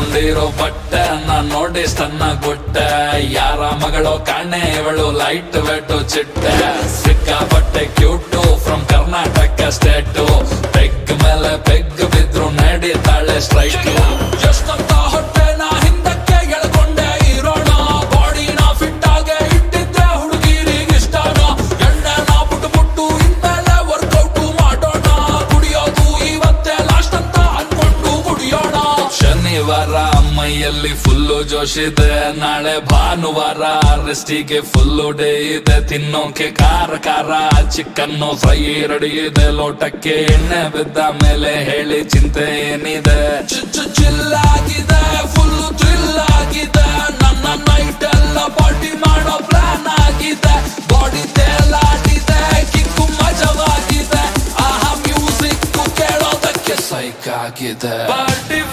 ಹಾಕೊಂಡಿರೋ ಬಟ್ಟೆ ನಾನ್ ನೋಡಿ ಸ್ಟನ್ನ ಗುಟ್ಟೆ. ಯಾರ ಮಗಳು ಕಾಣೆ ಇವಳು ಲೈಟ್ ವೆಟ್ಟು ಚಿಟ್ಟೆ. ಸಿಕ್ಕಾಪಟ್ಟೆ cute from Karnataka state. Peg ಮೇಲೆ ಪೆಗ್ ಬಿದ್ರು ನಡೀತಾಳೆ ಸ್ಟ್ರೈಟ್. ಎಷ್ಟಂತ ಹೊಟ್ಟೆ ನಾ ಹಿಂದಕ್ಕೆ ಎಳ್ಕೊಂಡೆ ಇರೋಣ. ಬಾಡಿನ ಫಿಟ್ ಆಗೆ ಇಟ್ಟಿದ್ದೆ ಹುಡುಗಿರಿಗೆ ಇಷ್ಟನ. ಎಣ್ಣೆ ನಾ ಬಿಟ್ಟು ಇನ್ಮೇಲೆ ವರ್ಕೌಟು ಮಾಡೋಣ. ಕುಡಿಯೋದು ಇವತ್ತೇ ಲಾಸ್ಟ್ ಅಂತ ಅನ್ಕೊಂಡು ಕುಡಿಯೋಣ. ಶನಿವಾರ ಮೈಯಲ್ಲಿ ಫುಲ್ಲು ಜೋಶಿದೆ. ನಾಳೆ ಭಾನುವಾರ ರೆಸ್ಟಿಗೆ ಫುಲ್ಲು ಡೇ ಇದೆ. ತಿನ್ನೋಕೆ ಖಾರ ಖಾರ ಚಿಕನ್ನು ಫ್ರೈ ರೆಡಿ ಇದೆ. ಲೋಟಕ್ಕೆ ಎಣ್ಣೆ ಬಿದ್ದ ಮೇಲೆ ಹೇಳಿ ಚಿಂತೆ ಏನಿದೆ. ಚಿಲ್ಲಾಗಿದೆ ಫುಲ್ಲು ಥ್ರಿಲ್ ಆಗಿದೆ. ನನ್ನ ನೈಟ್ ಎಲ್ಲ ಪಾರ್ಟಿ ಮಾಡೋ ಪ್ಲಾನ್ ಆಗಿದೆ. ಬಾಡಿ ತೇಲಾಡಿದೆ ಕಿಕ್ಕು ಮಜವಾಗಿದೆ. ಆಹಾ ಮ್ಯೂಸಿಕ್ ಕೇಳೋದಕ್ಕೆ ಸೈಕ್ ಆಗಿದೆ.